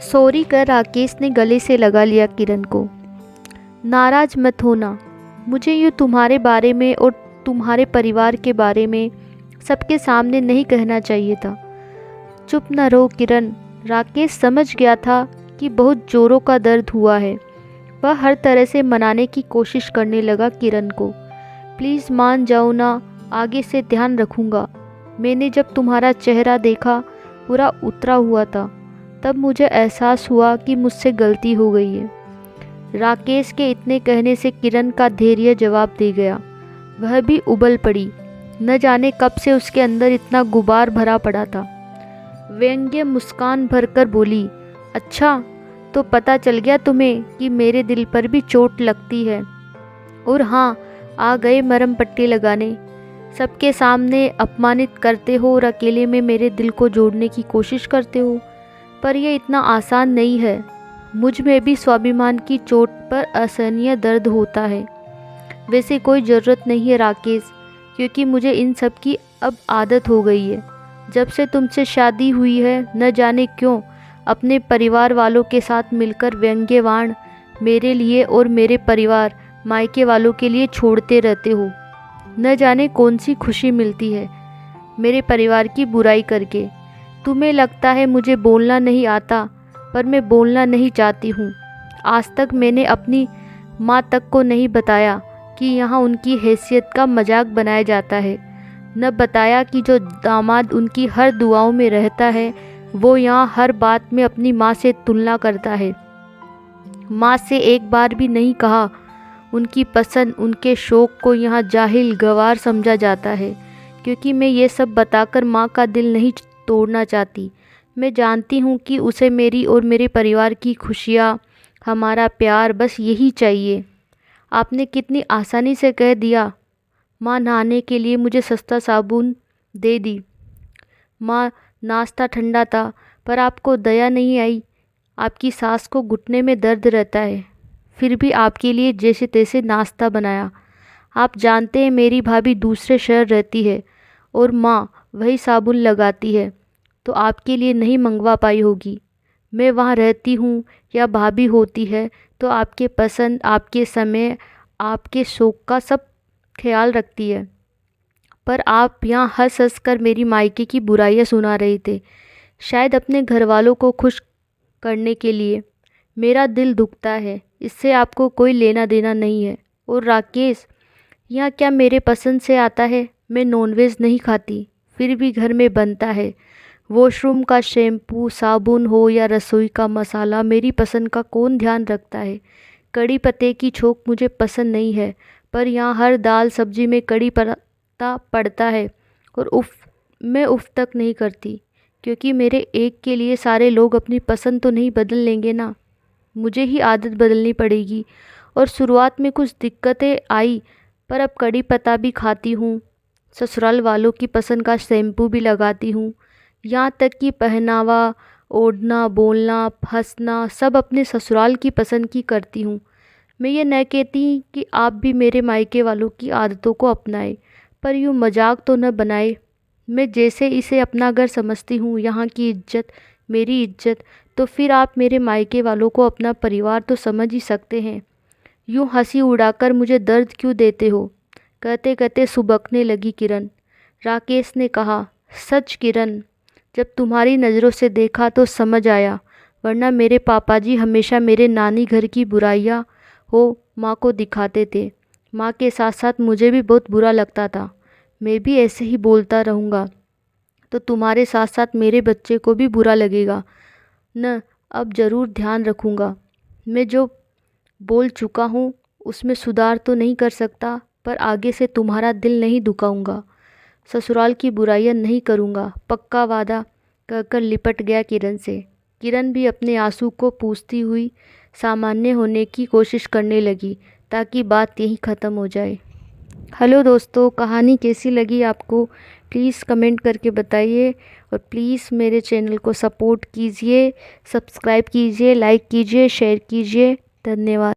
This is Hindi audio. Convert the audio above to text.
सॉरी कर राकेश ने गले से लगा लिया किरण को। नाराज़ मत होना, मुझे यूँ तुम्हारे बारे में और तुम्हारे परिवार के बारे में सबके सामने नहीं कहना चाहिए था। चुप न रहो किरण। राकेश समझ गया था कि बहुत ज़ोरों का दर्द हुआ है। वह हर तरह से मनाने की कोशिश करने लगा किरण को। प्लीज़ मान जाओ ना, आगे से ध्यान रखूँगा। मैंने जब तुम्हारा चेहरा देखा पूरा उतरा हुआ था, तब मुझे एहसास हुआ कि मुझसे गलती हो गई है। राकेश के इतने कहने से किरण का धैर्य जवाब दे गया। वह भी उबल पड़ी। न जाने कब से उसके अंदर इतना गुबार भरा पड़ा था। व्यंग्य मुस्कान भरकर बोली, अच्छा तो पता चल गया तुम्हें कि मेरे दिल पर भी चोट लगती है। और हाँ, आ गए मरहम पट्टी लगाने। सबके सामने अपमानित करते हो और अकेले में मेरे दिल को जोड़ने की कोशिश करते हो, पर यह इतना आसान नहीं है। मुझ में भी स्वाभिमान की चोट पर असहनीय दर्द होता है। वैसे कोई ज़रूरत नहीं है राकेश, क्योंकि मुझे इन सब की अब आदत हो गई है। जब से तुमसे शादी हुई है, न जाने क्यों अपने परिवार वालों के साथ मिलकर व्यंग्यवाण मेरे लिए और मेरे परिवार मायके वालों के लिए छोड़ते रहते हो। न जाने कौन सी खुशी मिलती है मेरे परिवार की बुराई करके। तुम्हें लगता है मुझे बोलना नहीं आता, पर मैं बोलना नहीं चाहती हूँ। आज तक मैंने अपनी माँ तक को नहीं बताया कि यहाँ उनकी हैसियत का मजाक बनाया जाता है। न बताया कि जो दामाद उनकी हर दुआओं में रहता है, वो यहाँ हर बात में अपनी माँ से तुलना करता है। माँ से एक बार भी नहीं कहा उनकी पसंद, उनके शौक़ को यहाँ जाहिल गवार समझा जाता है, क्योंकि मैं ये सब बताकर माँ का दिल नहीं तोड़ना चाहती। मैं जानती हूँ कि उसे मेरी और मेरे परिवार की खुशियाँ, हमारा प्यार, बस यही चाहिए। आपने कितनी आसानी से कह दिया। माँ नहाने के लिए मुझे सस्ता साबुन दे दी। माँ नाश्ता ठंडा था, पर आपको दया नहीं आई। आपकी सास को घुटने में दर्द रहता है, फिर भी आपके लिए जैसे तैसे नाश्ता बनाया। आप जानते हैं मेरी भाभी दूसरे शहर रहती है और माँ वही साबुन लगाती है, तो आपके लिए नहीं मंगवा पाई होगी। मैं वहाँ रहती हूँ या भाभी होती है तो आपके पसंद, आपके समय, आपके शौक़ का सब ख्याल रखती है। पर आप यहाँ हंस हंस कर मेरी मायके की बुराइयाँ सुना रहे थे, शायद अपने घर वालों को खुश करने के लिए। मेरा दिल दुखता है, इससे आपको कोई लेना देना नहीं है। और राकेश, यहाँ क्या मेरे पसंद से आता है? मैं नॉनवेज नहीं खाती, फिर भी घर में बनता है। वॉशरूम का शैम्पू, साबुन हो या रसोई का मसाला, मेरी पसंद का कौन ध्यान रखता है? कड़ी पत्ते की छोंक मुझे पसंद नहीं है, पर यहाँ हर दाल सब्जी में कड़ी पत्ता पड़ता है और मैं उफ तक नहीं करती, क्योंकि मेरे एक के लिए सारे लोग अपनी पसंद तो नहीं बदल लेंगे ना। मुझे ही आदत बदलनी पड़ेगी। और शुरुआत में कुछ दिक्कतें आई, पर अब कड़ी पत्ता भी खाती हूँ, ससुराल वालों की पसंद का शैम्पू भी लगाती हूँ। यहाँ तक कि पहनावा, ओढ़ना, बोलना, हंसना सब अपने ससुराल की पसंद की करती हूँ। मैं ये न कहती कि आप भी मेरे मायके वालों की आदतों को अपनाएं, पर यूँ मजाक तो न बनाए। मैं जैसे इसे अपना घर समझती हूँ, यहाँ की इज्जत मेरी इज्जत, तो फिर आप मेरे मायके वालों को अपना परिवार तो समझ ही सकते हैं। यूँ हंसी उड़ाकर मुझे दर्द क्यों देते हो? कहते कहते सुबकने लगी किरण। राकेश ने कहा, सच किरण, जब तुम्हारी नज़रों से देखा तो समझ आया, वरना मेरे पापा जी हमेशा मेरे नानी घर की बुराइयाँ हो माँ को दिखाते थे। माँ के साथ साथ मुझे भी बहुत बुरा लगता था। मैं भी ऐसे ही बोलता रहूँगा तो तुम्हारे साथ साथ मेरे बच्चे को भी बुरा लगेगा न। अब ज़रूर ध्यान रखूँगा। मैं जो बोल चुका हूँ उसमें सुधार तो नहीं कर सकता, पर आगे से तुम्हारा दिल नहीं दुखाऊंगा। ससुराल की बुराइयाँ नहीं करूँगा, पक्का वादा, कहकर लिपट गया किरण से। किरण भी अपने आंसू को पूछती हुई सामान्य होने की कोशिश करने लगी, ताकि बात यहीं ख़त्म हो जाए। हेलो दोस्तों, कहानी कैसी लगी आपको? प्लीज़ कमेंट करके बताइए और प्लीज़ मेरे चैनल को सपोर्ट कीजिए, सब्सक्राइब कीजिए, लाइक कीजिए, शेयर कीजिए। धन्यवाद।